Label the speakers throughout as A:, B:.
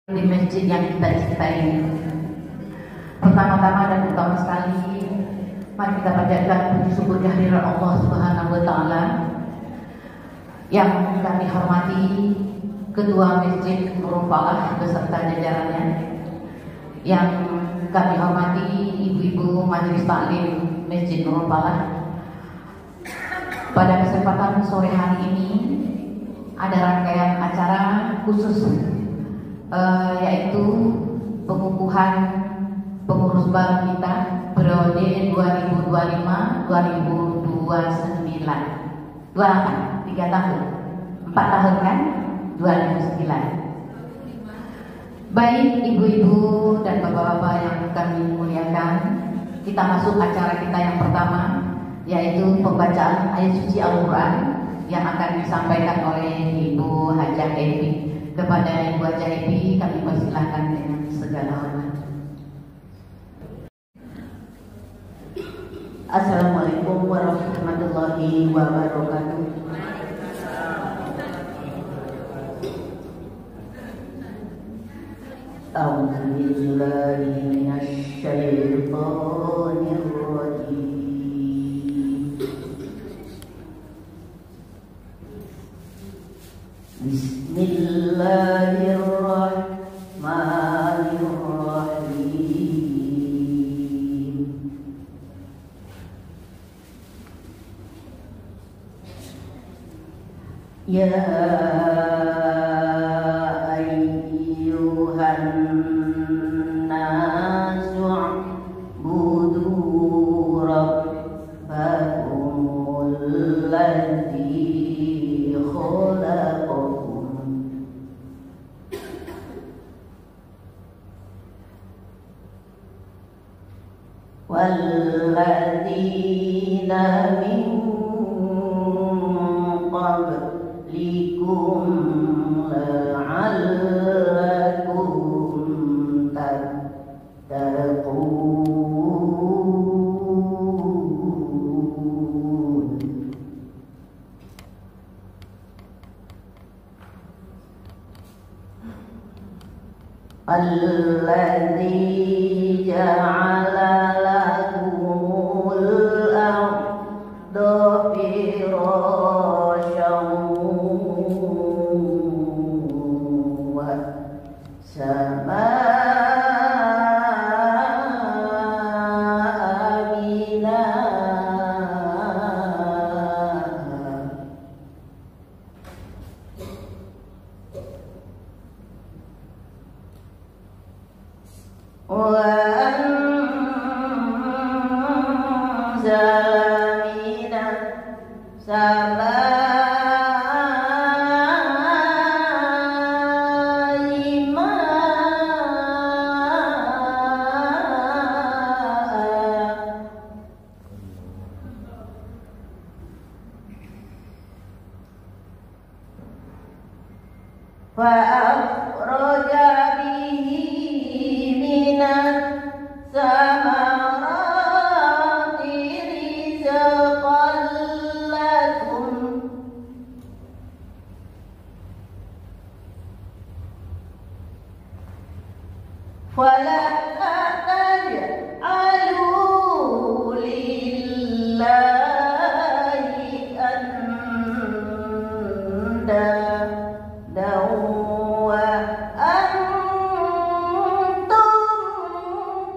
A: di masjid yang kita cintai. Pertama-tama dan utama sekali, mari kita panjatkan puji syukur kehadirat Allah Subhanahu wa taala yang kami hormati Ketua Masjid Nurul Falah beserta jajarannya, yang kami hormati ibu-ibu Majelis Taklim Masjid Nurul Falah. Pada kesempatan sore hari ini ada rangkaian acara khusus yaitu pengukuhan pengurus baru kita periode 2025-2029. 3 tahun, 4 tahun kan? 2009. Baik ibu-ibu dan bapak-bapak yang kami muliakan, kita masuk acara kita yang pertama, yaitu pembacaan ayat suci Al-Quran yang akan disampaikan oleh Ibu Hajah Evi. Kepada Ibu Hajah Evi kami persilahkan dengan segala hormat. Assalamualaikum warahmatullahi wabarakatuh. A'udzu billahi minasy syaithanir rajim. Bismillahirrahmanirrahim. Ya ayyuhan nasu u'budu rabbakumul ladzi khalaqakum walladzina min qablikum la'allakum tattaqun. Alladzi ja'ala lakumul arda firasyan wa samaa'a binaa'a wa anzala minas samaa'i maa'an fa akhraja bihi minas samarati rizqan lakum fala taj'alu lillahi andadan wa antum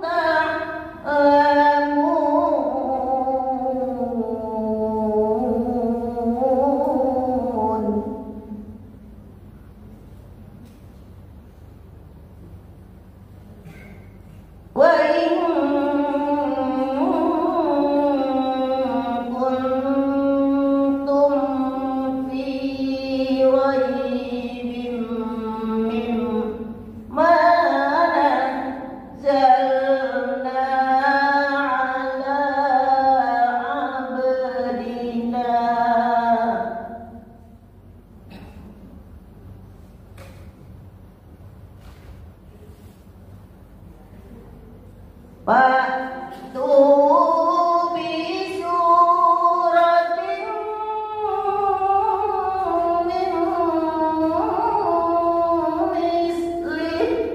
A: ta'lamun. Wa in kuntum fi raibin mimma nazzalna ala abdina fa'tu bi suratin min mislihi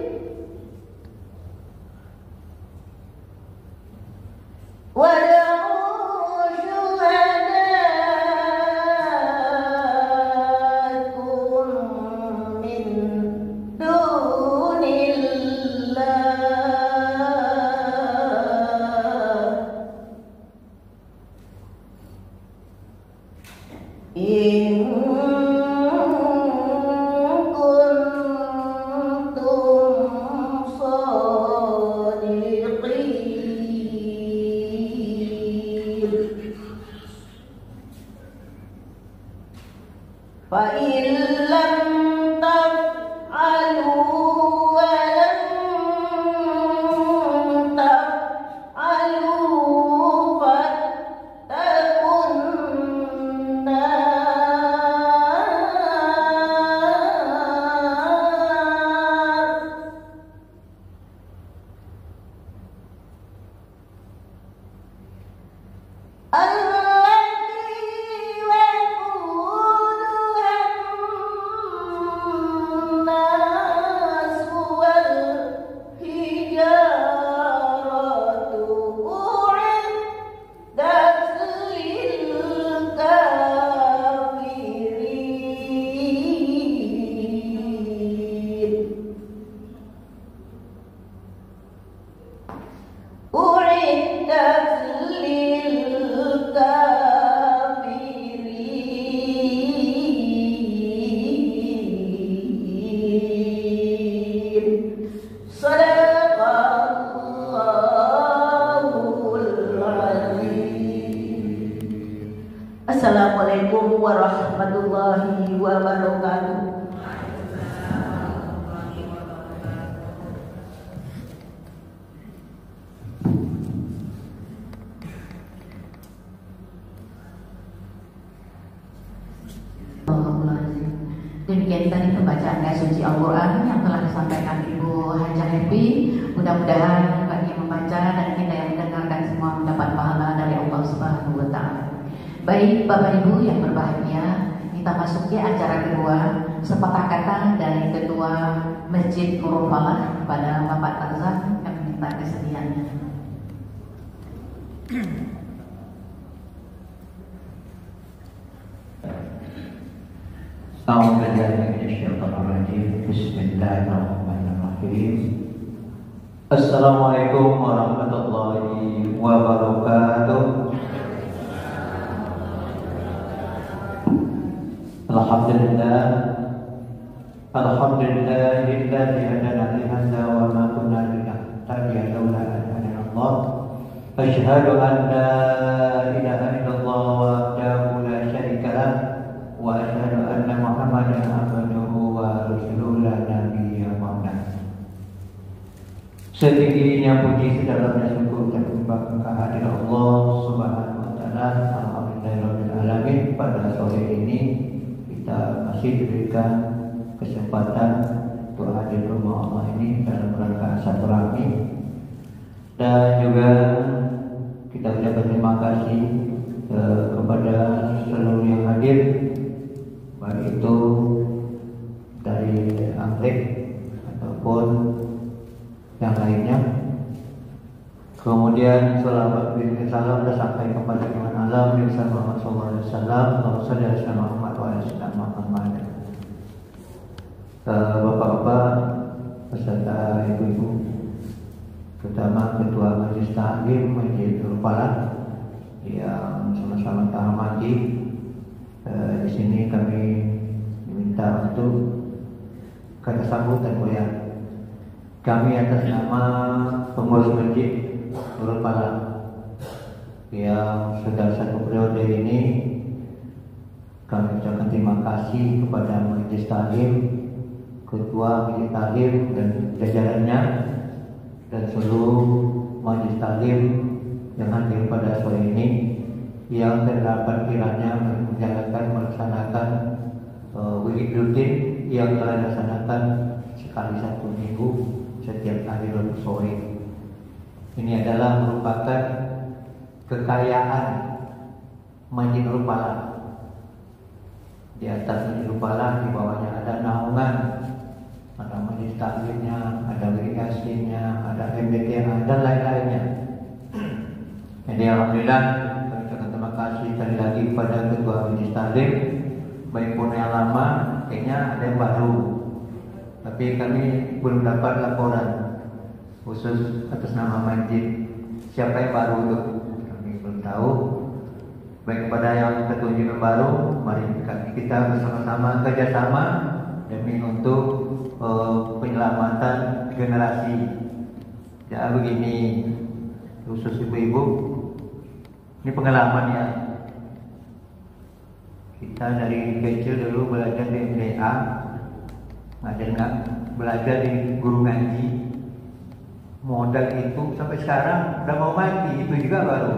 A: Demikian tadi pembacaan ayat suci Al-Quran yang telah disampaikan Ibu Hajah Happy. Mudah-mudahan bagi yang membaca dan kita yang mendengarkan semua mendapat pahala dari Allah Subhanahu wa Ta'ala. Baik Bapak Ibu yang berbahagia, kita masuki acara kedua, sepatah kata dari Ketua Masjid Nurul Falah kepada Bapak Tarzan, kami minta kesediaannya.
B: Bismillahirrahmanirrahim. Assalamualaikum warahmatullahi wabarakatuh. Alhamdulillah, alhamdulillahilladzi hadana li hadza wa ma kunna linahtadiya laula an hadana Allah. Asyhadu an la ilaha illallah wahdahu la syarika lah wa asyhadu anna Muhammadan abduhu wa rasuluhu la nabiyya ba'dah. Setingginya puji sedalamnya syukur dan kehadiran Allah Subhanahu wa Ta'ala. Alhamdulillahirabbil alamin. Pada sore ini kita masih diberikan kesempatan untuk hadir ke rumah Allah ini dalam rangka silaturahmi, dan juga kita ucapkan terima kasih kepada seluruh yang hadir, baik itu dari Anggrek ataupun yang lainnya. Kemudian salam sampai kepada Tuhan alam Nabi Muhammad SAW, Muhammad wa Muhammad. Bapak-bapak beserta ibu-ibu, terutama Ketua Majelis Taklim Masjid Nurul Falah yang sama-sama terhormati, di sini kami diminta untuk kata sambutan mulia kami atas nama pengurus Masjid Nurul Falah yang sudah satu periode ini. Kami ucapkan terima kasih kepada Majelis Taklim, Ketua Majelis Taklim dan jajarannya, dan seluruh Majelis Taklim yang hadir pada sore ini, yang terdapat kiranya melaksanakan wirid rutin yang telah dilaksanakan sekali satu minggu setiap hari Rabu sore. Ini adalah merupakan kekayaan Masjid Nurul Falah. Di atas Masjid Nurul Falah, di bawahnya ada naungan, ada Majelis Taklimnya, ada wirikasinya, ada MBTA dan lain-lainnya. Jadi alhamdulillah, kami ucapkan terima kasih sekali lagi kepada Ketua Majelis Taklim, baik pun yang lama, kayaknya ada yang baru, tapi kami belum dapat laporan khusus atas nama masjid siapa yang baru itu, kami belum tahu. Baik kepada yang ketujuh yang baru, mari kita bersama-sama kerjasama demi untuk penyelamatan generasi. Ya begini, khusus ibu-ibu, ini pengalaman ya. Kita dari kecil dulu belajar di MDA, belajar di guru ngaji. Modal itu sampai sekarang udah mau mati, itu juga baru.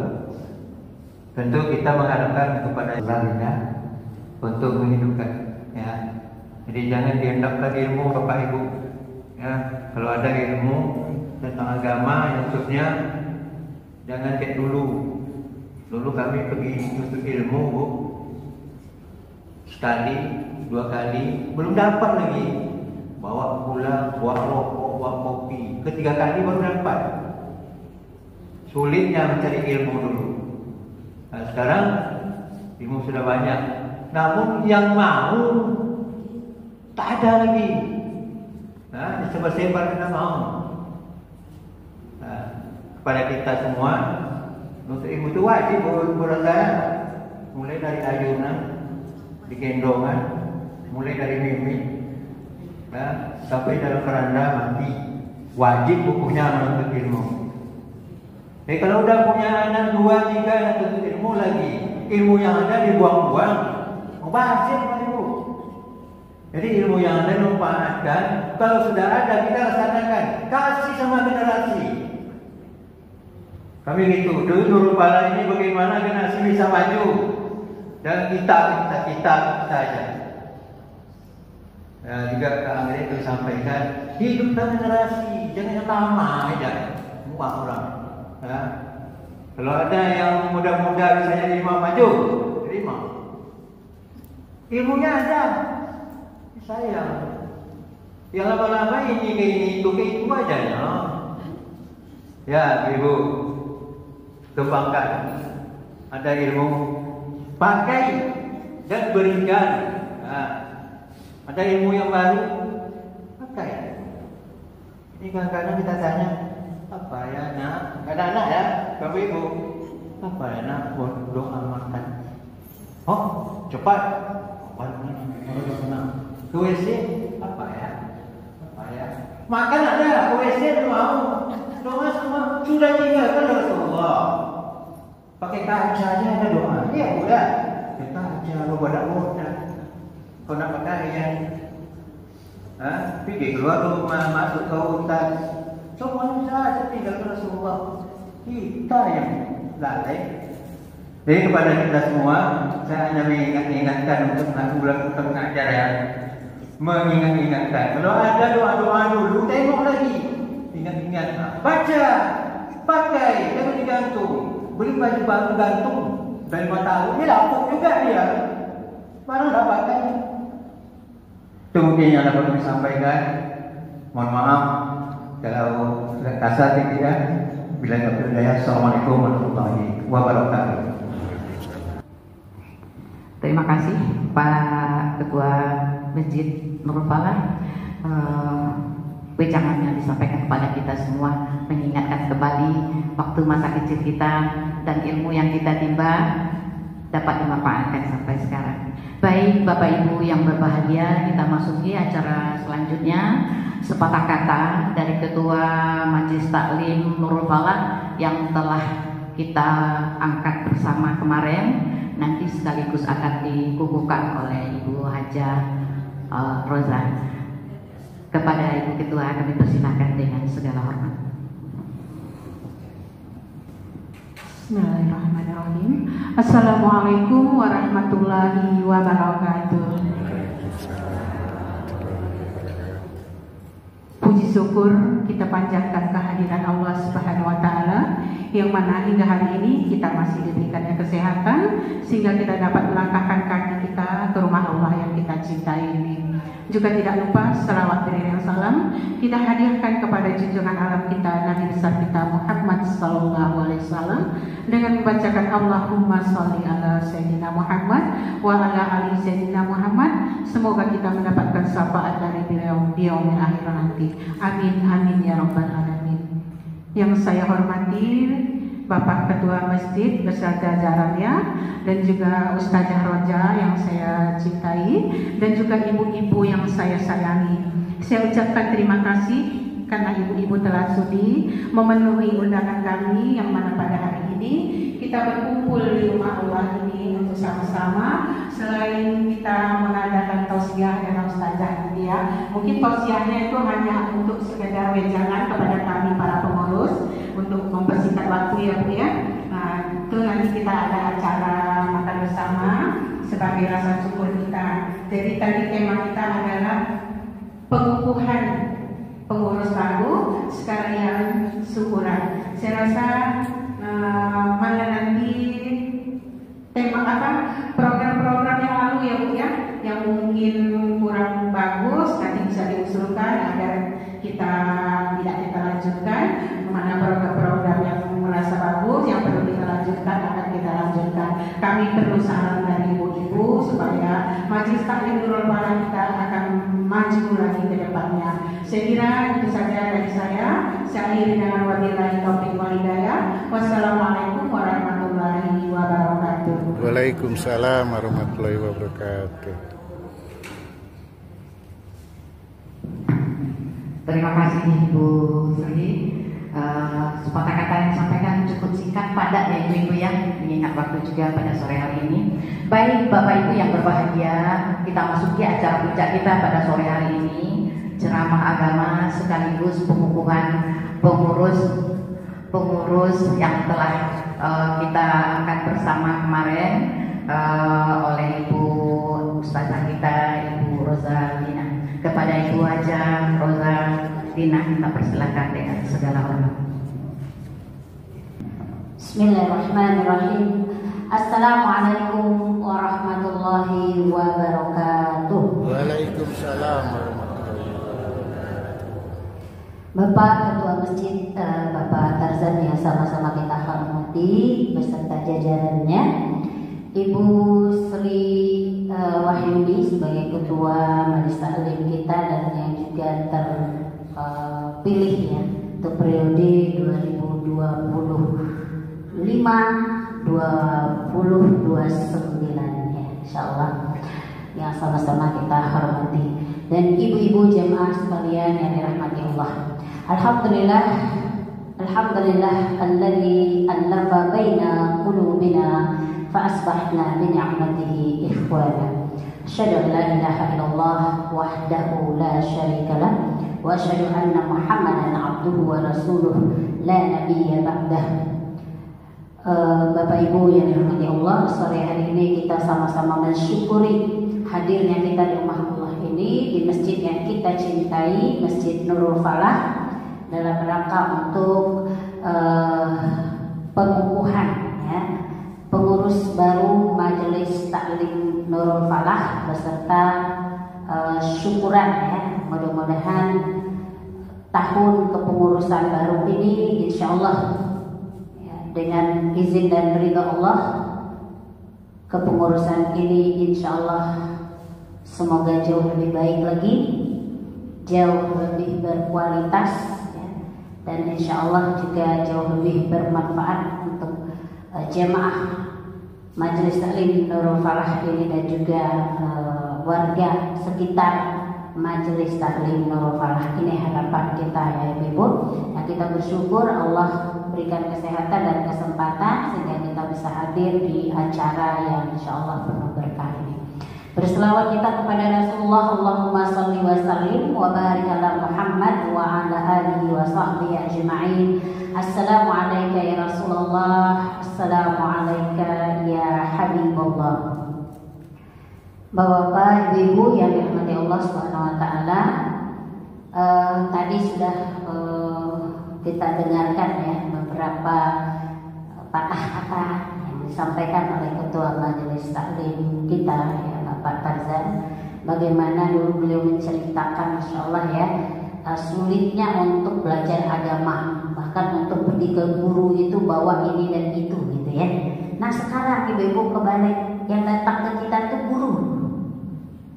B: Tentu kita mengharapkan kepada lainnya untuk menghidupkan, ya. Jadi jangan diendapkan ilmu Bapak Ibu, ya. Kalau ada ilmu tentang agama, yang khususnya jangan kayak dulu. Dulu kami pergi untuk ilmu, Bu, sekali, dua kali, belum dapat lagi. Bawa pulang, bawa rokok, bawa kopi. Ketiga kali baru dapat. Sulitnya mencari ilmu dulu. Nah, sekarang ilmu sudah banyak. Namun yang mau tak ada lagi. Nah, disebar-sebar kita mau. Nah, kepada kita semua, untuk ilmu itu wajib menurut saya. Mulai dari ayunan, digendongan, mulai dari mimik, nah, sampai dalam keranda mati, wajib bukunya menuntut ilmu. Jadi kalau udah punya anak 2, 3 yang tuntut ilmu lagi, ilmu yang ada dibuang-buang, mubazir Pak Ibu. Jadi ilmu yang ada dimanfaatkan, kalau sudah ada kita laksanakan, kasih sama generasi. Kami gitu, dulu Nurul Falah ini bagaimana generasi bisa maju, dan kita saja. Juga Kak Anggrek itu sampaikan, hidupkan generasi, jangan lama aja muak orang. Ya. Kalau ada yang muda-muda bisa jadi imam, maju, terima. Ilmunya ada, sayang. Yang lama-lama ini ke ini itu ke itu aja ya. Ya Ibu, kembangkan. Ada ilmu, pakai dan berikan. Nah, ada ilmu yang baru, pakai. Ini kadang-kadang kita tanya, apa ya nak? Anak-anak ya, Bapak Ibu, apa ya nak? Doa makan. Oh, cepat. Ke WC, apa ya? Apa ya? Makan ada, ke WC belum mau. Doa semua sudah tinggalkan Rasulullah. Pakai kaca aja ada doa. Iya udah. Pakai kaca, lo bodak-bodak. Kau nak pakaian, pergi keluar rumah, masuk ke hutan, semua saja tinggalkan Rasulullah. Kita yang lalai. Jadi kepada kita semua, saya hanya mengingatkan untuk melakukan pengajar ya, mengingat-ingatkan. Kalau ada doa-doa dulu, tengok lagi, ingat-ingat, baca, pakai, jangan digantung. Beli baju baru gantung dari 5 tahun, dia lapuk juga dia. Mana dah pakai? Itu mungkin yang dapat kami sampaikan. Mohon maaf kalau kasar tidak. Bila tidak, Assalamualaikum warahmatullahi wabarakatuh.
A: Terima kasih Pak Ketua Masjid Nurul Falah. Wejangan yang disampaikan kepada kita semua, mengingatkan kembali waktu masa kecil kita dan ilmu yang kita timba dapat dimanfaatkan sampai sekarang. Baik Bapak Ibu yang berbahagia, kita masuki acara selanjutnya. Sepatah kata dari Ketua Majelis Taklim Nurul Falah yang telah kita angkat bersama kemarin, nanti sekaligus akan dikukuhkan oleh Ibu Hajah Roza. Kepada Ibu Ketua kami persilakan dengan segala hormat.
C: Bismillahirrahmanirrahim. Assalamualaikum warahmatullahi wabarakatuh. Puji syukur kita panjatkan kehadiran Allah Subhanahu wa taala yang mana hingga hari ini kita masih diberikannya kesehatan sehingga kita dapat melangkahkan kaki kita ke rumah Allah yang kita cintai ini. Juga tidak lupa selawat beriring salam kita hadiahkan kepada junjungan alam kita Nabi besar kita Muhammad sallallahu alaihi wasallam dengan membacakan Allahumma sholli ala sayyidina Muhammad wa ala ali sayyidina Muhammad. Semoga kita mendapatkan syafaat dari beliau di yaumil akhir nanti. Amin amin ya rabbal alamin. Yang saya hormati Bapak Ketua Masjid beserta jajarannya dan juga Ustazah Roja yang saya cintai dan juga ibu-ibu yang saya sayangi. Saya ucapkan terima kasih karena ibu-ibu telah sudi memenuhi undangan kami yang mana pada hari ini kita berkumpul di rumah Allah ini untuk sama-sama. Selain kita mengadakan tausiah dengan Ustazah dia, mungkin tausiahnya itu hanya untuk sekedar wejangan kepada kami para pengurus untuk mempersingkat waktu ya Bu ya. Nah, itu nanti kita ada acara makan bersama sebagai rasa syukur kita. Jadi tadi tema kita adalah pengukuhan pengurus baru sekalian syukuran. Saya rasa mana nanti tema apa program-program yang lalu ya Bu ya, yang mungkin kurang bagus nanti bisa diusulkan agar kita tidak kita lanjutkan. Mana program-program yang merasa bagus yang perlu kita lanjutkan akan kita lanjutkan. Kami perlu saran dari ibu-ibu supaya Majelis Taklim Nurul Falah kita akan maju lagi ke depannya. Saya kira itu saja dari saya. Saya akhiri dengan wabillahi taufiq wal hidayah. Wassalamualaikum warahmatullahi wabarakatuh.
D: Waalaikumsalam warahmatullahi wabarakatuh.
A: Terima kasih Ibu Sri. Sepatah kata yang disampaikan cukup singkat, padat ya Ibu-ibu ya, mengingat waktu juga pada sore hari ini. Baik Bapak Ibu yang berbahagia, kita masuki acara puncak kita pada sore hari ini, ceramah agama sekaligus pengukuhan pengurus yang telah kita angkat bersama kemarin oleh Ibu Ustazah kita Ibu Rozalina. Kepada Ibu Haja Rosa Dina kita persilakan dengan segala hormat.
E: Bismillahirrahmanirrahim. Assalamualaikum warahmatullahi wabarakatuh.
D: Waalaikumsalam warahmatullahi wabarakatuh.
E: Bapak Ketua Masjid, Bapak Tarzan yang sama-sama kita hormati beserta jajarannya, Ibu Sri Wahyudi sebagai Ketua Majelis Taklim kita dan yang juga terpilih ya untuk periode 2025-2029 ya, insyaallah yang sama-sama kita hormati, dan ibu-ibu jemaah sekalian yang dirahmati Allah. Alhamdulillah alladzi allafa baina qulubina fa asbahna bi ni'matihi ikhwana. Asyhadu an la ilaha illallah wahdahu la syarika lah wa asyhadu anna Muhammadan abduhu wa rasuluh la nabiyya ba'dah. Bapak Ibu yang dirahmati Allah, sore hari ini kita sama-sama mensyukuri hadirnya kita di rumah Allah ini, di masjid yang kita cintai, Masjid Nurul Falah, dalam rangka untuk pengukuhan ya, pengurus baru Majelis Taklim Nurul Falah beserta syukuran ya, mudah-mudahan tahun kepengurusan baru ini insyaallah ya, dengan izin dan ridha Allah, kepengurusan ini insyaallah semoga jauh lebih baik lagi, jauh lebih berkualitas ya, dan insyaallah juga jauh lebih bermanfaat untuk jemaah Majelis Taklim Nurul Falah ini dan juga warga sekitar Majelis Taklim Nurul Falah ini. Harapan kita ya Ibu, yang kita bersyukur Allah berikan kesehatan dan kesempatan sehingga kita bisa hadir di acara yang insyaallah penuh berkah ini. Berselawat kita kepada Rasulullah, Allahumma salli wa sallim wa barik ala Muhammad wa ala alihi wa sahbihi ajma'in. Assalamu alayka ya Rasulullah, assalamu alayka ya Habibullah. Bapak-bapak, ibu yang dirahmati Allah Subhanahu wa taala, tadi sudah kita dengarkan ya beberapa patah kata yang disampaikan oleh Ketua Majelis Taklim kita ya, Pak Tarzan, bagaimana dulu beliau menceritakan, Masya Allah ya, sulitnya untuk belajar agama, bahkan untuk pergi ke guru itu bawa ini dan itu gitu ya. Nah sekarang ibu-ibu kebalik, yang datang ke kita itu guru,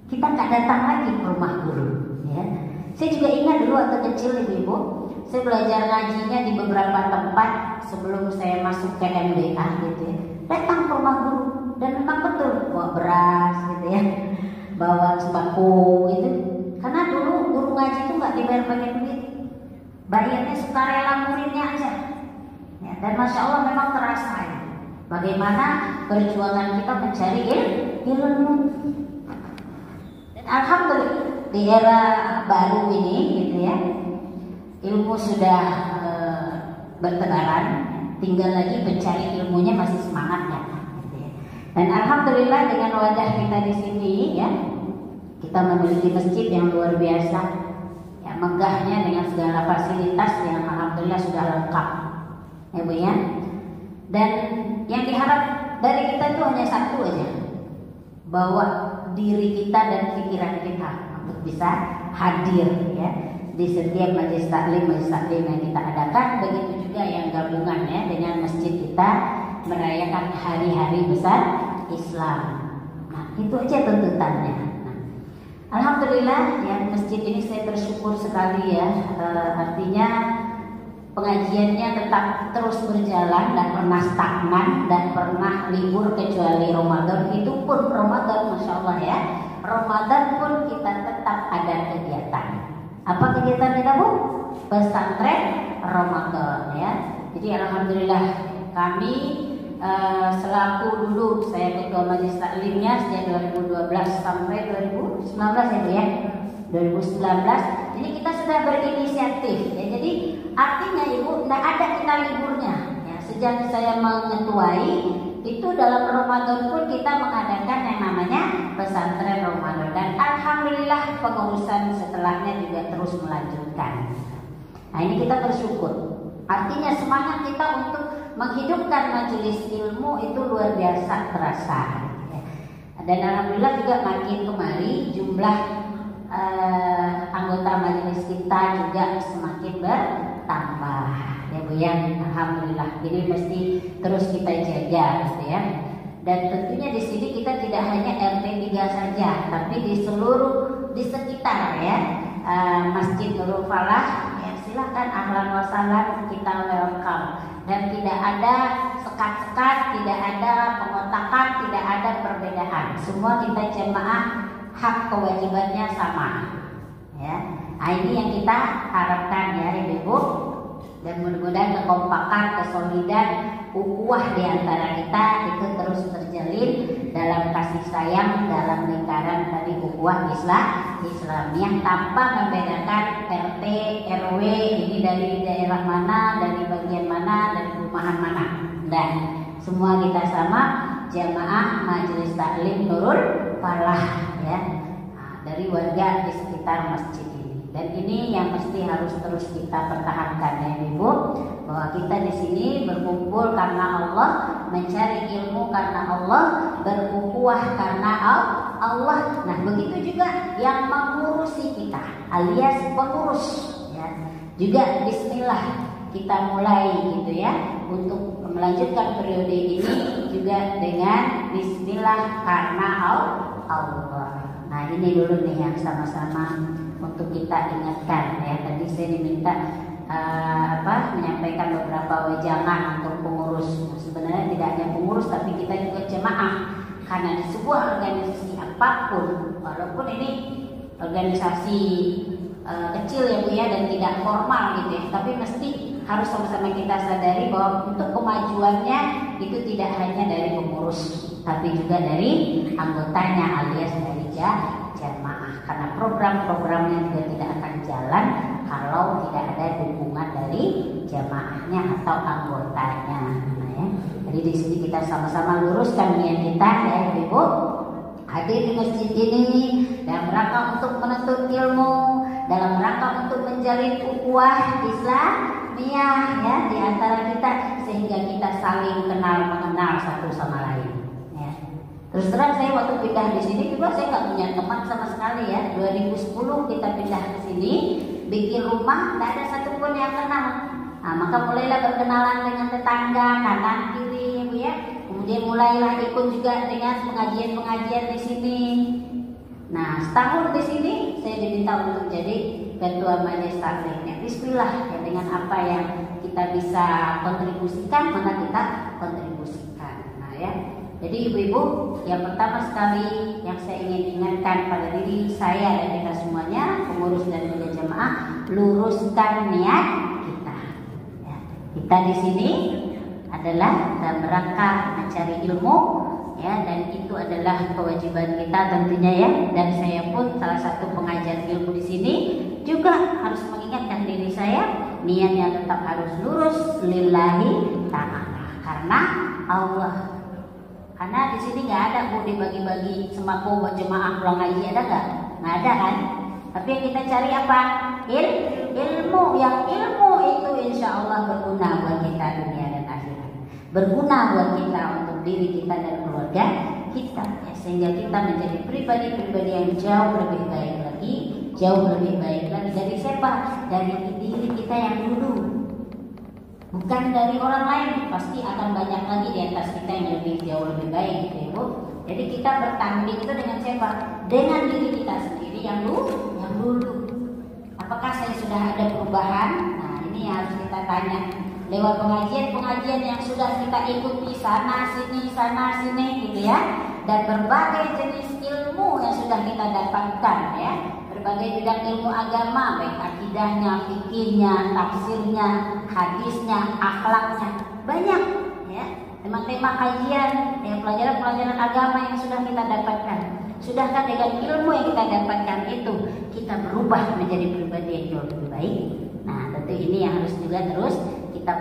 E: kita nggak datang lagi ke rumah guru ya. Saya juga ingat dulu waktu kecil ibu-ibu, saya belajar ngajinya di beberapa tempat sebelum saya masuk ke MBA gitu ya, datang ke rumah guru. Dan memang betul bawa beras gitu ya, bawa sembako gitu. Karena dulu guru ngaji itu nggak dibayar pakai duit, bayarnya sukarela muridnya aja. Ya, dan Masya Allah memang terasa ya, bagaimana perjuangan kita mencari ilmu. Dan alhamdulillah di era baru ini gitu ya, ilmu sudah bertebaran, tinggal lagi mencari ilmunya masih semangat ya. Dan alhamdulillah dengan wadah kita di sini ya, kita memiliki masjid yang luar biasa ya, megahnya dengan segala fasilitas yang alhamdulillah sudah lengkap ya Bu ya. Dan yang diharap dari kita itu hanya satu aja, bawa diri kita dan pikiran kita untuk bisa hadir ya di setiap majelis taklim yang kita adakan. Begitu juga yang gabungan ya dengan masjid kita merayakan hari-hari besar Islam. Nah, itu aja tuntutannya. Nah, alhamdulillah ya, masjid ini saya bersyukur sekali ya, artinya pengajiannya tetap terus berjalan, dan pernah stagnan dan pernah libur kecuali Ramadan. Itu pun Ramadan, Masya Allah ya, Ramadan pun kita tetap ada kegiatan. Apa kegiatan kita Bu? Pesantren Ramadan ya. Jadi alhamdulillah kami selaku dulu saya Ketua Majelis Taklimnya sejak 2012 sampai 2019 ya, 2019. Jadi kita sudah berinisiatif ya. Jadi artinya Ibu, tidak ada kita liburnya ya. Sejak saya mengetuai itu dalam Ramadan pun kita mengadakan yang namanya pesantren Ramadan, dan alhamdulillah pengurusan setelahnya juga terus melanjutkan. Nah, ini kita bersyukur. Artinya semangat kita untuk menghidupkan majelis ilmu itu luar biasa terasa. Dan alhamdulillah juga makin kemari jumlah anggota majelis kita juga semakin bertambah. Ya Bu ya, alhamdulillah. Jadi mesti terus kita jaga gitu ya. Dan tentunya di sini kita tidak hanya RT 3 saja, tapi di sekitar ya Masjid Nurul Falah. Silahkan ahlan wa sahlan, kita welcome. Dan tidak ada sekat-sekat, tidak ada pengotakan, tidak ada perbedaan. Semua kita jemaah hak kewajibannya sama. Ya, nah, ini yang kita harapkan ya Ibu. Dan mudah-mudahan kekompakan, kesolidan, ukhuwah di antara kita itu terus terjalin dalam kasih sayang, dalam lingkaran tadi ukhuwah Islamiyah tanpa membedakan RT, RW ini dari daerah mana, dari bagian mana, dari perumahan mana. Dan semua kita sama jamaah Majelis Taklim Nurul Falah ya, dari warga di sekitar masjid ini. Dan ini yang mesti harus terus kita pertahankan ya Ibu, bahwa kita di sini berkumpul karena Allah, mencari ilmu karena Allah, berukhuwah karena Allah. Nah, begitu juga yang mengurusi kita alias pengurus ya. Juga bismillah kita mulai gitu ya untuk melanjutkan periode ini juga dengan bismillah karena Allah. Nah, ini dulu nih yang sama-sama untuk kita ingatkan ya. Tadi saya diminta menyampaikan beberapa wejangan untuk pengurus. Sebenarnya tidak hanya pengurus tapi kita juga jemaah. Karena di sebuah organisasi apapun, walaupun ini organisasi kecil ya Bu ya dan tidak formal gitu ya, tapi mesti harus sama-sama kita sadari bahwa untuk kemajuannya itu tidak hanya dari pengurus tapi juga dari anggotanya alias dari jamaah. Karena program-programnya juga tidak akan jalan kalau tidak ada dukungan dari jamaahnya atau anggotanya. Nah, ya. Jadi di sini kita sama-sama luruskan niat kita ya Ibu. Hadir di masjid ini dalam rangka untuk menuntut ilmu, dalam rangka untuk menjalin ukhuwah Islamiyah ya di antara kita sehingga kita saling mengenal satu sama lain. Ya. Terus terang saya waktu pindah di sini juga saya nggak punya teman sama sekali ya. 2010 kita pindah ke sini, bikin rumah, nggak ada satupun yang kenal. Nah, maka mulailah berkenalan dengan tetangga kanan kiri Bu ya. Kemudian mulailah ikut juga dengan pengajian-pengajian di sini. Nah, setahun di sini saya diminta untuk jadi ketua majelis taklim. Bismillah ya, dengan apa yang kita bisa kontribusikan maka kita kontribusikan. Nah ya, jadi ibu-ibu yang pertama sekali yang saya ingin ingatkan pada diri saya dan kita semuanya pengurus dan juga jemaah, luruskan niat kita. Ya, kita di sini adalah dalam rangka mencari ilmu ya, dan itu adalah kewajiban kita tentunya ya. Dan saya pun salah satu pengajar ilmu di sini juga harus mengingatkan diri saya niatnya tetap harus lurus lillahi ta'ala karena Allah. Karena di sini nggak ada Bu dibagi-bagi sembako buat jemaah pulang ngaji, ada nggak? Nggak ada kan? Tapi yang kita cari apa? Ilmu. Yang ilmu itu insya Allah berguna buat kita dunia dan akhirat. Berguna buat kita untuk diri kita dan keluarga kita ya, sehingga kita menjadi pribadi-pribadi yang jauh lebih baik lagi, jauh lebih baik lagi dari siapa? Dari diri kita yang dulu, bukan dari orang lain. Pasti akan banyak lagi di atas kita yang lebih jauh lebih baik gitu ya Bu. Jadi kita bertanding itu dengan siapa? Dengan diri kita sendiri yang dulu. Apakah saya sudah ada perubahan? Nah, ini yang harus kita tanya. Lewat pengajian-pengajian yang sudah kita ikuti sana sini gitu ya, dan berbagai jenis ilmu yang sudah kita dapatkan ya, berbagai bidang ilmu agama, baik akidahnya, fikihnya, tafsirnya, hadisnya, akhlaknya, banyak ya, tema-tema kajian ya, pelajaran-pelajaran agama yang sudah kita dapatkan. Sudahkah dengan ilmu yang kita dapatkan itu kita berubah menjadi pribadi yang jauh lebih baik? Nah, tentu ini yang harus juga terus kita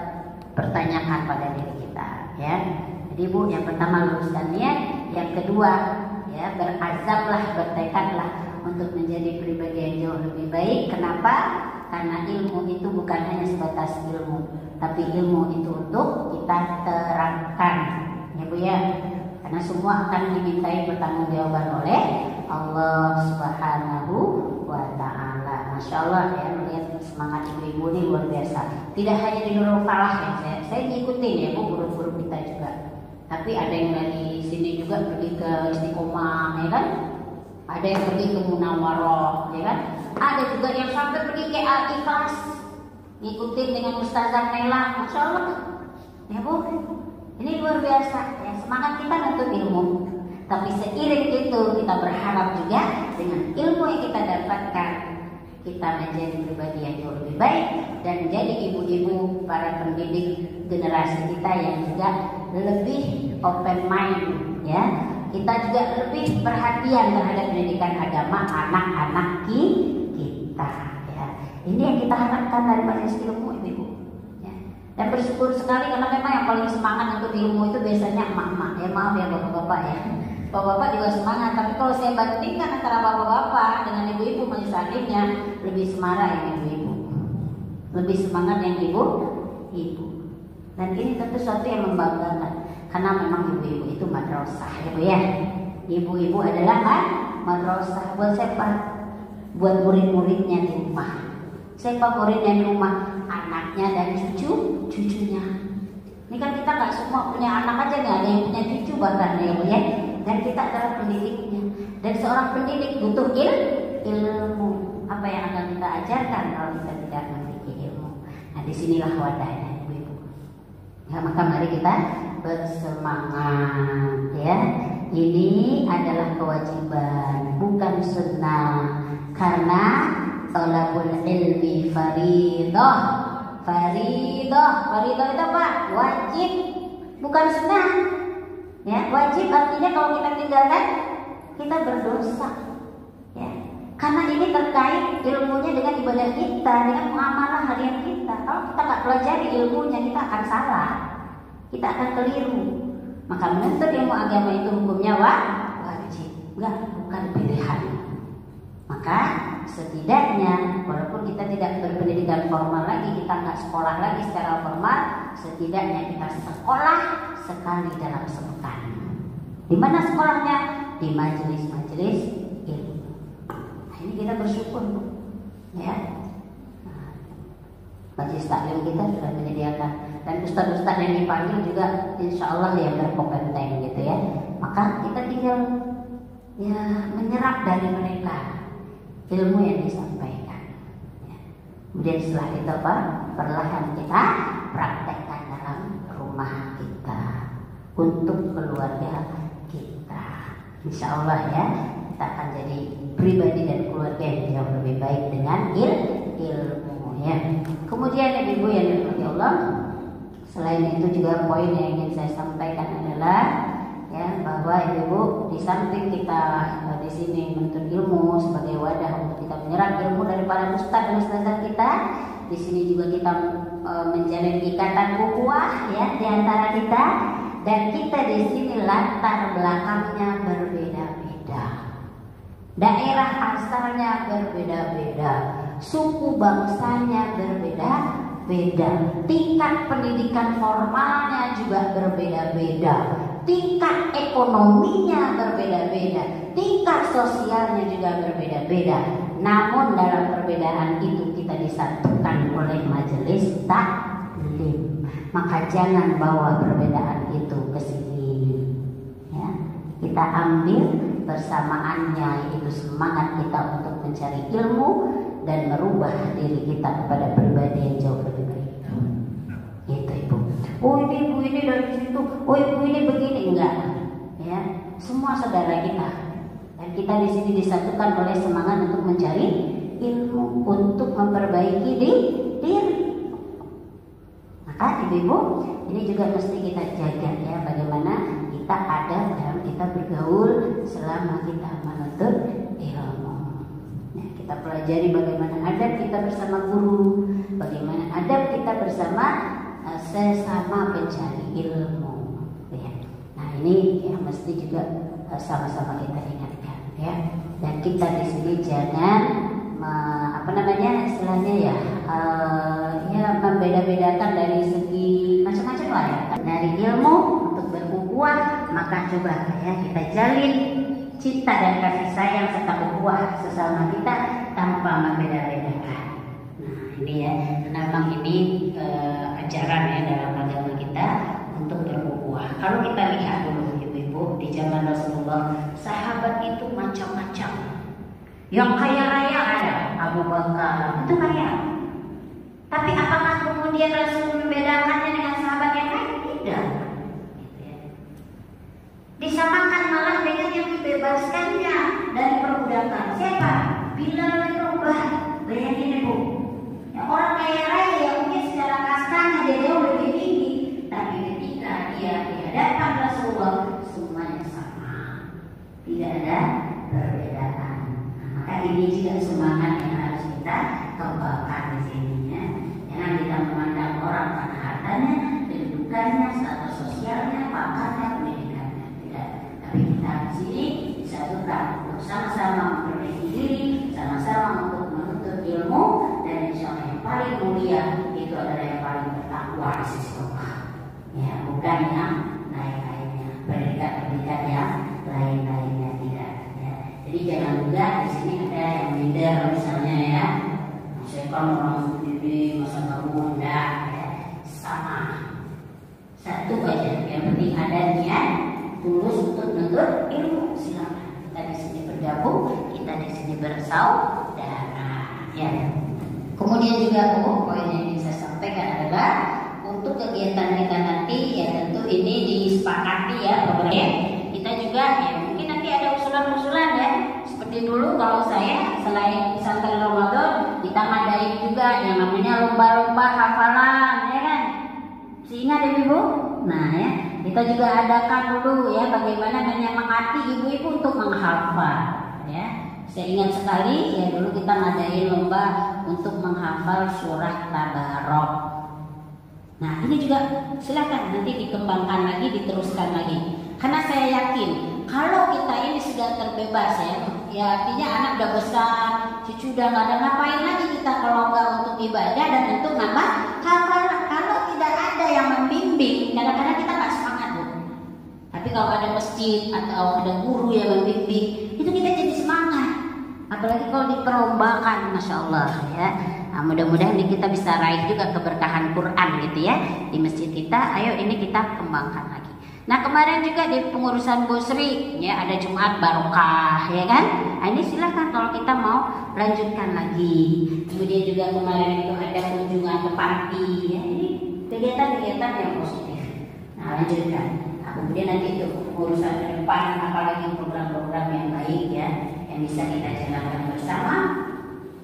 E: pertanyakan pada diri kita ya. Jadi Bu, yang pertama luruskan niat, yang kedua ya, berazamlah, bertekadlah untuk menjadi pribadi yang jauh lebih baik. Kenapa? Karena ilmu itu bukan hanya sebatas ilmu, tapi ilmu itu untuk kita terapkan, ya Bu ya. Karena semua akan dimintai pertanggungjawaban oleh Allah Subhanahu wa Ta'ala. Masya Allah ya, melihat semangat ibu-ibu ini luar biasa. Tidak hanya di Nurul Falah ya, saya ngikutin ya Bu, guru-guru kita juga. Tapi ada yang dari sini juga pergi ke Istiqomah, ya kan? Ada yang pergi ke Munawaroh, ya kan? Ada juga yang sampai pergi ke Al-Ikhlas, ngikutin dengan Ustazah Nela, Masya Allah, ya Bu. Ini luar biasa, ya, semangat kita untuk ilmu. Tapi seiring itu kita berharap juga dengan ilmu yang kita dapatkan, kita menjadi pribadi yang jauh lebih baik dan menjadi ibu-ibu para pendidik generasi kita yang juga lebih open mind, ya. Kita juga lebih perhatian terhadap pendidikan agama anak-anak kita, ya. Ini yang kita harapkan dari majelis ilmu, ibu-ibu. Dan bersyukur sekali karena memang yang paling semangat untuk ilmu itu biasanya emak-emak. Ya maaf ya bapak-bapak ya. Bapak-bapak juga semangat, tapi kalau saya bandingkan antara bapak-bapak dengan ibu-ibu majelis taklimnya, lebih semarak yang ibu-ibu. Lebih semangat yang ibu-ibu. Dan ini tentu suatu yang membanggakan karena memang ibu-ibu itu madrasah, ya Bu ya. Ibu-ibu adalah madrasah buat siapa? Buat murid-muridnya di rumah. Siapa muridnya di rumah? Anaknya dan cucunya. Ini kan kita nggak semua punya anak aja nih, ada yang punya cucu bahkan ya Bu ya. Dan kita adalah pendidiknya. Dan seorang pendidik butuh ilmu. Apa yang akan kita ajarkan kalau kita tidak memiliki ilmu? Nah disinilah wadahnya ibu-ibu. Ya maka mari kita bersemangat ya. Ini adalah kewajiban, bukan sunnah. Karena talabul ilmi faridah. Faridah itu apa? Wajib, bukan sunnah. Ya, wajib artinya kalau kita tinggalkan kita berdosa. Ya. Karena ini terkait ilmunya dengan ibadah kita, dengan muamalah harian kita. Kalau kita nggak pelajari ilmunya, kita akan salah, kita akan keliru. Maka menuntut ilmu agama itu hukumnya wajib, bukan pilihan. Maka setidaknya walaupun kita tidak berpendidikan formal lagi, kita nggak sekolah lagi secara formal, setidaknya kita sekolah sekali dalam sepekan. Di mana sekolahnya? Di majelis-majelis ilmu. Nah, ini kita bersyukur, ya. Nah, majelis taklim kita sudah menyediakan dan ustaz-ustaz yang dipanggil juga insya Allah yang berkompeten gitu ya. Maka kita tinggal ya menyerap dari mereka ilmu yang disampaikan. Ya. Kemudian setelah itu apa? Perlahan kita praktekkan dalam rumah kita untuk keluarga kita. Insya Allah ya kita akan jadi pribadi dan keluarga yang jauh lebih baik dengan ilmu ya. Kemudian ibu yang dirahmati Allah, selain itu juga poin yang ingin saya sampaikan adalah ya bahwa ibu di samping kita di sini menuntut ilmu sebagai wadah untuk kita menyerap ilmu dari para ustaz dan ustazah kita, di sini juga kita menjalin ikatan ukhuwah ya di antara kita, dan kita di sini latar belakangnya berbeda-beda, daerah asalnya berbeda-beda, suku bangsanya berbeda-beda, tingkat pendidikan formalnya juga berbeda-beda, tingkat ekonominya berbeda-beda, tingkat sosialnya juga berbeda-beda. Namun dalam perbedaan itu kita disatukan oleh majelis taklim. Maka jangan bawa perbedaan itu ke sini. Ya. Kita ambil bersamaannya, yaitu semangat kita untuk mencari ilmu dan merubah diri kita kepada pribadi yang jauh lebih baik. Itu ibu. Oh ibu ini dari situ, oh ibu ini begini, enggak, ya semua saudara kita, dan kita di sini disatukan oleh semangat untuk mencari ilmu untuk memperbaiki diri. Maka ibu-ibu ini juga mesti kita jaga ya, bagaimana kita ada dalam kita bergaul selama kita menuntut ilmu. Ya, kita pelajari bagaimana adab kita bersama guru, bagaimana adab kita bersama sesama pencari ilmu. Ya. Nah ini yang mesti juga sama-sama kita ingatkan ya. Dan kita di sini jangan istilahnya ya membeda-bedakan dari segi macam-macam lah ya. Dari ilmu untuk berukhuwah, maka coba ya kita jalin cinta dan kasih sayang serta ukhuwah sesama kita tanpa membeda-bedakan. Nah ini ya, karena memang ini ajaran ya dalam agama kita untuk berukhuwah. Kalau kita lihat dulu ibu-ibu di zaman Rasulullah, sahabat itu macam-macam. Yang kaya raya ada, Abu Bakar itu kaya. Tapi apakah kemudian Rasul membedakannya dengan sahabat yang lain? Tidak. Disamakan malah dengan yang dibebaskannya dari perbudakan. Siapa? Bilal bin Rabah. Bayangin ibu. Ya, orang kaya raya yang mungkin secara kastanya dia jauh lebih tinggi, tapi ketika dia dihadapan Rasulullah semuanya sama, tidak ada perbedaan. Maka ini juga semangat yang harus kita kembangkan di sini ya. Jangan kita memandang orang karena hartanya, kedudukannya, status sosialnya, pakatnya, pendidikannya. Tidak. Tapi kita di sini disatukan untuk sama-sama memperbaiki diri, sama-sama untuk menuntut ilmu, dan insya Allah yang paling mulia itu adalah yang paling bertakwa di sisi Allah. Ya, bukan yang lain-lainnya, predikat-predikat yang lain-lainnya tidak. Ya. Jadi jangan juga di sini ada yang minder misalnya ya. Saya kan orang ini masa kamu enggak ya. Sama. Satu aja, yang penting ada niat tulus untuk menuntut ilmu. Silakan kita di sini bergabung, kita di sini bersaudara. Ya. Kemudian juga poin yang ingin saya sampaikan adalah untuk kegiatan kita nanti ya tentu ini disepakati ya pokoknya kita juga ya mungkin nanti ada usulan-usulan ya. Seperti dulu kalau saya selain pesantren Ramadan kita ngadain juga yang namanya lomba-lomba hafalan ya kan. Seingat ya ibu. Nah ya kita juga adakan dulu ya bagaimana menyemangati ibu-ibu untuk menghafal ya. Saya ingat sekali ya dulu kita ngadain lomba untuk menghafal surah Tabarok. Nah ini juga silakan nanti dikembangkan lagi, diteruskan lagi. Karena saya yakin kalau kita ini sudah terbebas ya artinya anak udah besar, cucu udah nggak ada, ngapain lagi kita kalau nggak untuk ibadah dan untuk nambah hafalan. Kalau tidak ada yang membimbing, kadang-kadang kita nggak semangat loh. Tapi kalau ada masjid atau ada guru yang membimbing, itu kita jadi semangat. Apalagi kalau diperlombakan, masya Allah ya. Nah, mudah-mudahan kita bisa raih juga keberkahan Quran gitu ya di masjid kita. Ayo ini kita kembangkan lagi. Nah kemarin juga di pengurusan Busri ya ada Jumat Barokah ya kan. Nah, ini silahkan kalau kita mau lanjutkan lagi. Kemudian juga kemarin itu ada kunjungan ke panti ya. Ini kegiatan-kegiatan yang positif. Nah lanjutkan. Nah, kemudian nanti itu pengurusan ke depan apalagi program-program yang baik ya yang bisa kita jalankan bersama.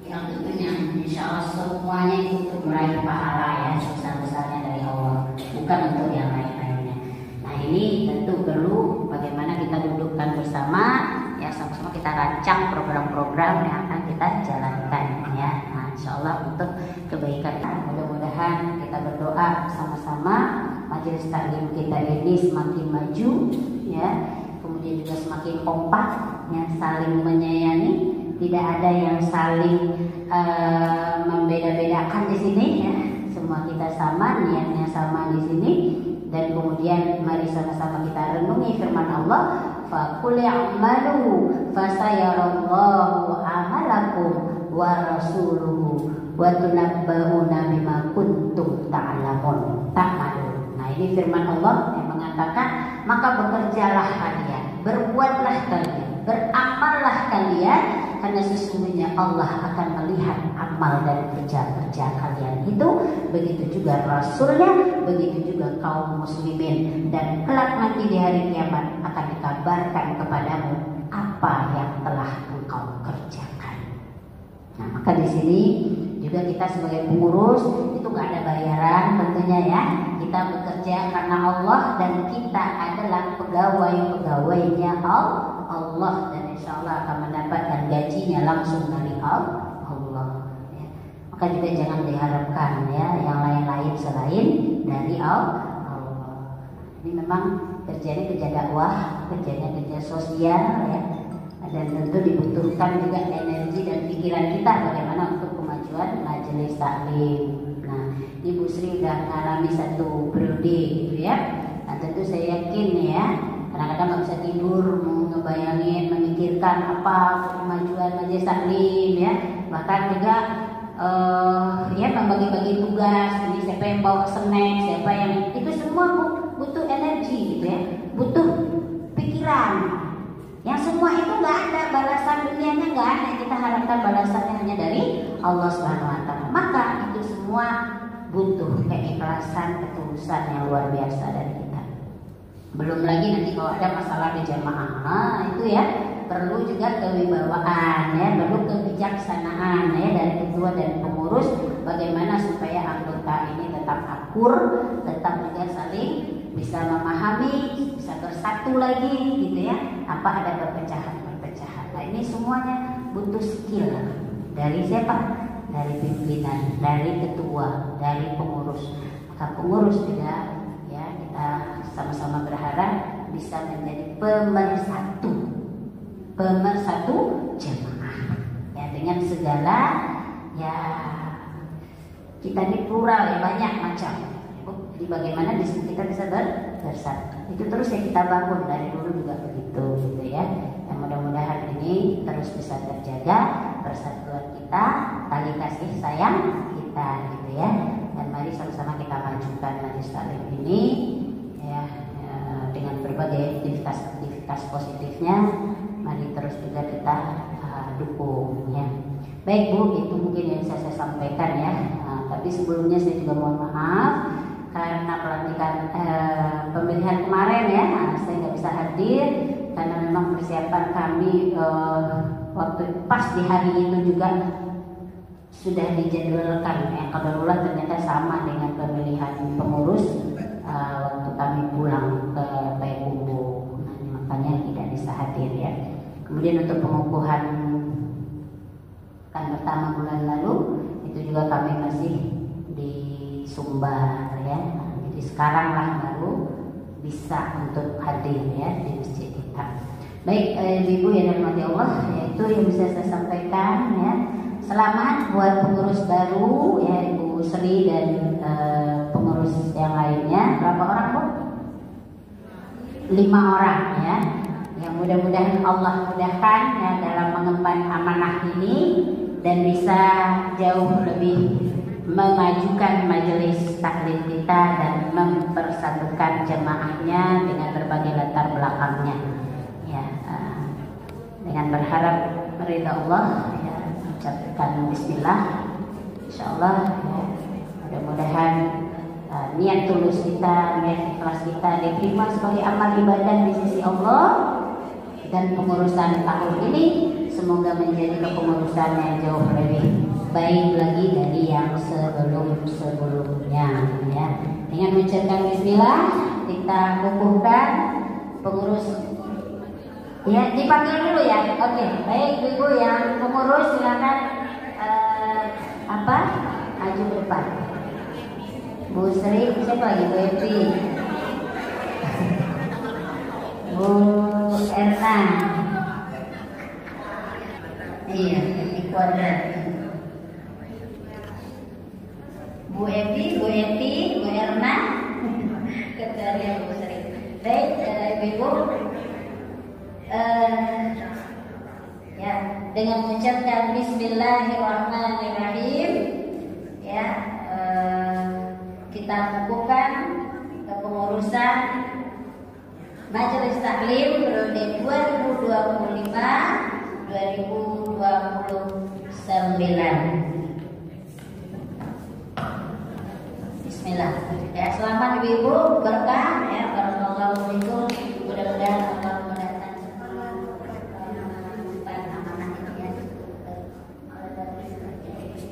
E: Yang tentunya insya Allah semuanya itu untuk meraih pahala ya sebesar-besarnya dari Allah, bukan untuk yang lain-lainnya. Nah ini tentu perlu bagaimana kita dudukkan bersama ya sama-sama kita rancang program-program yang akan kita jalankan ya. Nah insya Allah untuk kebaikan. Mudah-mudahan kita berdoa sama-sama majelis taklim kita ini semakin maju ya, kemudian juga semakin kompak ya, saling menyayangi. Tidak ada yang saling membeda-bedakan di sini ya. Semua kita sama, niatnya sama di sini. Dan kemudian mari sama-sama kita renungi firman Allah, faqul i'malu fasayarallahu amalakum wa rasuluhu wa tunabba'una bima kuntum ta'lamun. Nah, ini firman Allah yang mengatakan, maka bekerjalah kalian, berbuatlah kalian, beramallah kalian, karena sesungguhnya Allah akan melihat amal dan kerja-kerja kalian itu. Begitu juga Rasulnya, begitu juga kaum muslimin. Dan kelak nanti di hari kiamat akan dikabarkan kepadamu apa yang telah engkau kerjakan. Nah maka di sini juga kita sebagai pengurus itu gak ada bayaran tentunya ya. Kita bekerja karena Allah dan kita adalah pegawai-pegawainya Allah, dan insya Allah akan mendapatkan gajinya langsung dari Allah ya. Maka juga jangan diharapkan ya yang lain-lain selain dari Allah. Ini memang kerjanya kerja dakwah, kerjanya kerja sosial ya. Dan tentu dibutuhkan juga energi dan pikiran kita bagaimana untuk kemajuan majelis taklim. Nah, Ibu Sri sudah mengalami satu periode gitu ya. Nah, tentu saya yakin ya, kadang-kadang nggak bisa tidur, mau ngebayangin, memikirkan apa kemajuan majelis taklim ya. Bahkan juga ya membagi-bagi tugas. Ini siapa yang bawa snack, siapa yang itu semua butuh energi gitu ya, butuh pikiran. Yang semua itu nggak ada balasan dunianya, nggak ada. Kita harapkan balasannya hanya dari Allah Subhanahu Wa Taala. Maka itu semua butuh keikhlasan, ketulusan yang luar biasa dari kita. Belum lagi nanti kalau ada masalah di jamaah, itu ya perlu juga kewibawaan ya, perlu kebijaksanaan ya dari ketua dan pengurus. Bagaimana supaya anggota ini tetap akur, tetap juga saling bisa memahami, bisa bersatu lagi gitu ya. Apa ada perpecahan-perpecahan. Nah, ini semuanya butuh skill dari siapa? Dari pimpinan, dari ketua, dari pengurus. Maka pengurus juga ya, kita sama-sama berharap bisa menjadi pemersatu jemaah ya, dengan segala ya, kita ini plural ya, banyak macam. Jadi bagaimana kita bisa bersatu. Itu terus yang kita bangun dari dulu juga begitu gitu ya. Yang mudah-mudahan ini terus bisa terjaga persatuan kita, tali kasih sayang kita gitu ya. Dan mari sama-sama kita majukan majelis taklim ini ya, dengan berbagai aktivitas positifnya. Mari terus juga kita dukung ya. Baik Bu, itu mungkin yang bisa saya sampaikan ya. Tapi sebelumnya saya juga mohon maaf karena pelantikan pemilihan kemarin ya, saya nggak bisa hadir karena memang persiapan kami waktu pas di hari itu juga sudah dijadwalkan ya. Qadarullah ternyata sama dengan pemilihan pengurus waktu kami pulang ke Payakumbuh. Nah, makanya tidak bisa hadir ya. Kemudian untuk pengukuhan kan pertama bulan lalu itu juga kami masih di Sumbar ya. Jadi sekarang lah baru bisa untuk hadir ya di masjid kita. Baik Ibu yang dirahmati Allah, yaitu yang bisa saya sampaikan ya. Selamat buat pengurus baru ya, Ibu Sri dan pengurus yang lainnya. Berapa orang Bu? 5 orang ya. Yang mudah-mudahan Allah mudahkan ya dalam mengemban amanah ini dan bisa jauh lebih memajukan majelis taklim kita dan mempersatukan jemaahnya dengan berbagai latar belakangnya ya, dengan berharap ridha Allah ya, ucapkan bismillah insyaallah ya, mudah-mudahan niat tulus kita, niat ikhlas kita diterima sebagai amal ibadah di sisi Allah. Dan pengurusan tahun ini semoga menjadi kepengurusan yang jauh lebih baik lagi dari yang sebelumnya ya. Dengan mengucapkan bismillah kita kukuhkan pengurus ya, dipanggil dulu ya. Oke, baik Ibu yang pengurus silakan maju ke depan. Bu Sri, siapa lagi? Bu Evi, Bu Erna, iya, di kuadrat. Bu Evi, Bu Eti, Bu Erna, ketua Bu Sri. Baik, Ibu, ya, dengan mengucapkan Bismillahirrahmanirrahim, ya, kita lakukan kepengurusan Majelis Taklim periode 2025-2029. Bismillah. Ya, selamat Ibu, berkah ya, barakallahu fikum. Mudah-mudahan Allah mendatangkan amanah ini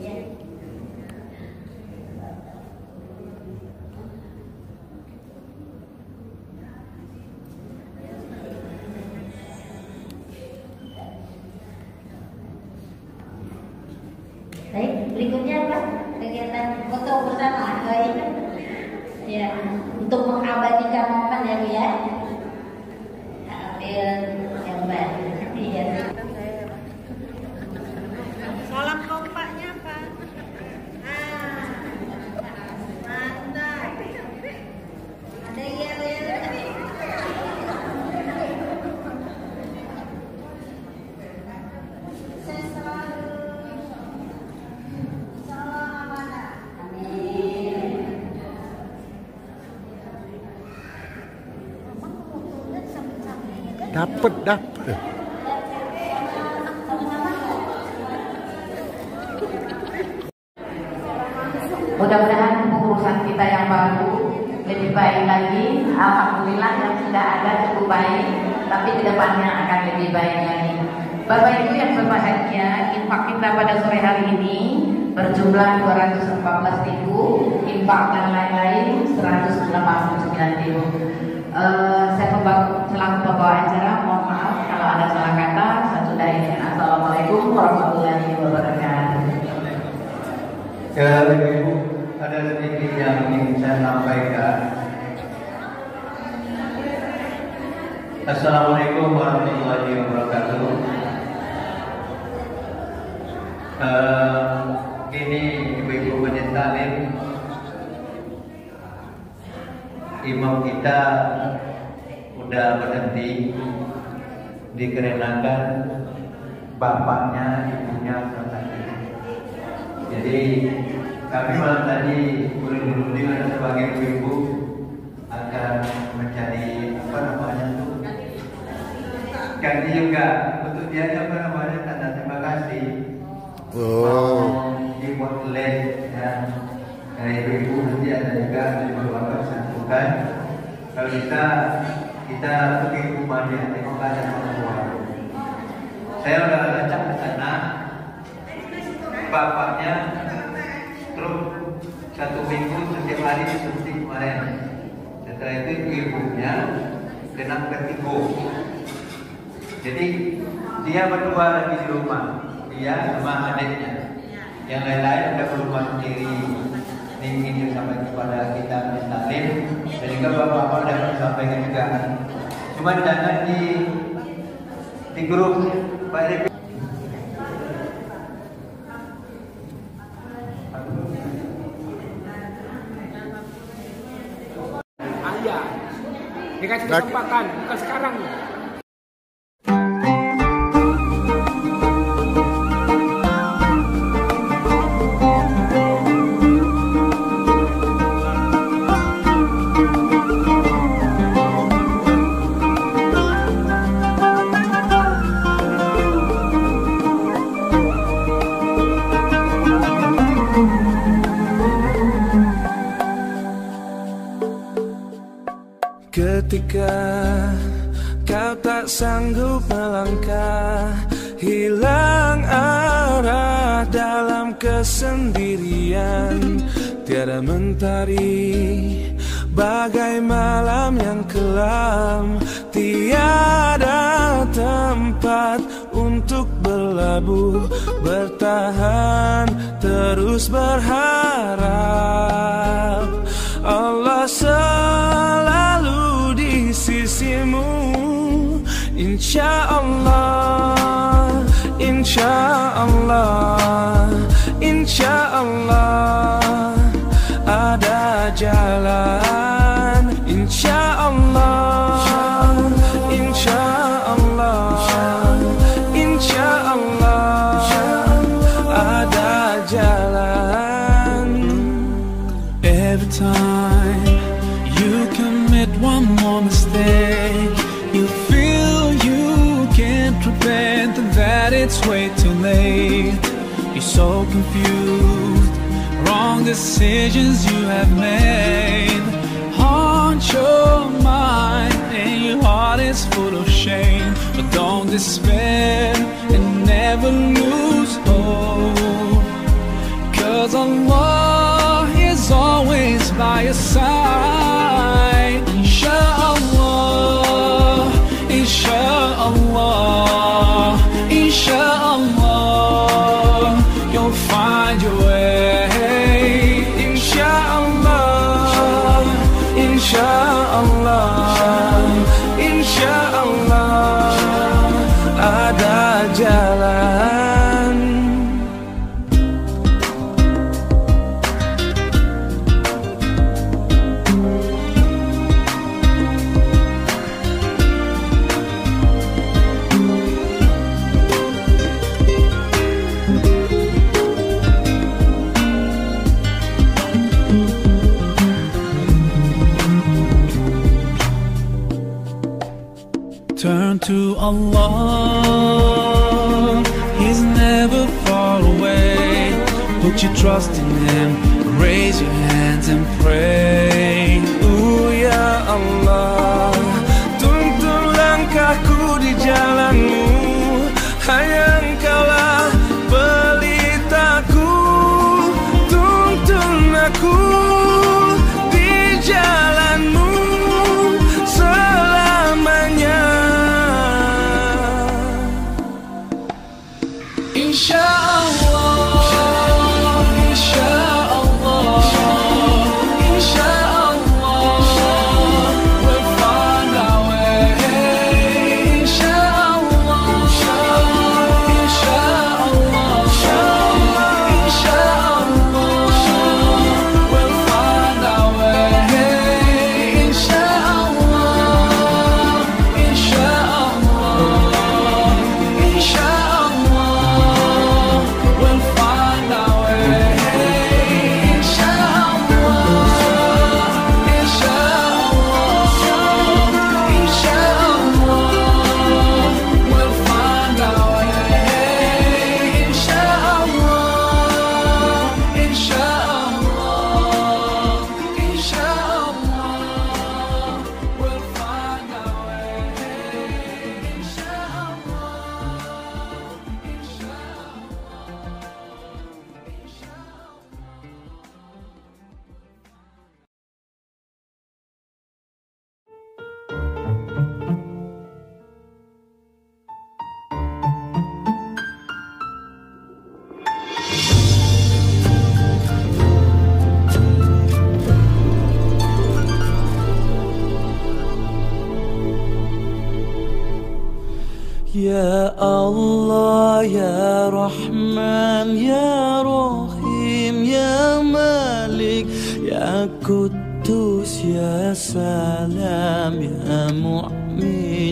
E: ya. Baik, berikutnya apa? Kegiatan foto bersama, ya, untuk mengabadikan
D: Dapet.
A: Mudah-mudahan pengurusan kita yang baru lebih baik lagi. Alhamdulillah yang sudah ada cukup baik, tapi kedepannya akan lebih baik lagi. Bapak Ibu yang berbahagia, infak kita pada sore hari ini berjumlah 214.000, infak dan lain-lain 189.000. Saya selaku pembawa acara, mohon maaf kalau ada salah kata. Saya sudahi dengan Assalamualaikum warahmatullahi wabarakatuh.
B: Ya, Ibu, ada sedikit yang ingin saya sampaikan. Assalamualaikum warahmatullahi wabarakatuh. Ini Ibu-ibu Majelis Taklim, imam kita udah berhenti dikarenakan bapaknya, ibunya sakit. Jadi kami malam tadi berunding ada sebagai ibu akan mencari apa namanya tuh ganti juga untuk dia apa namanya tanda terima kasih. Dibuat les ya. Dari ibu nanti ada juga dari bapak satukan. Kalau kita pergi ke rumahnya tengok keadaan orang tua. Saya udah lacak ke sana. Bapaknya stroke 1 minggu setiap hari disuntik kemarin. Setelah itu ibunya kena vertigo. Jadi dia berdua lagi di rumah, dia sama adiknya. Yang lain-lain udah ke rumah sendiri. Ini ingin disampaikan kepada kita Majelis Taklim, dan juga bapak-bapak dapat sampaikan juga. Cuma jangan di grup Pak Erik.
F: Dikasih kesempatan, bukan sekarang.
G: Ketika kau tak sanggup melangkah, hilang arah dalam kesendirian, tiada mentari bagai malam yang kelam, tiada tempat untuk berlabuh, bertahan terus berharap Allah selalu di sisimu. Insya Allah, insya Allah, insya Allah ada jalan. Insya Allah, insya Allah, insya Allah ada jalan. Every time you commit one more mistake, you feel you can't repent and that it's way too late. You're so confused, wrong decisions you have made haunt your mind and your heart is full of shame. But don't despair and never lose hope, 'cause Allah is always by your side. Inshallah, inshallah, inshallah, you'll find your way. Inshallah, inshallah, inshallah ada jalan. to Allah. He's never far away. Put your trust in Him, raise your hands and pray. Ya Allah, tuntun langkahku di jalanmu, hanya Engkaulah pelitaku. Tuntun aku di jalanmu selamanya. Insya Allah, insya Allah, insya Allah, we'll find our way. Insya Allah, insya Allah, insya Allah, we'll find our way. Insya Allah, insya Allah, insya Allah, we'll find our way. Insya Allah, insya Allah, insha Allah, we'll find our way. Insya Allah, insya Allah, insya Allah, we'll find our way. Insya Allah, insya
H: Ya Allah, Ya Rahman, Ya Rahim, Ya Malik, Ya Quddus, Ya Salam, Ya Mu'min,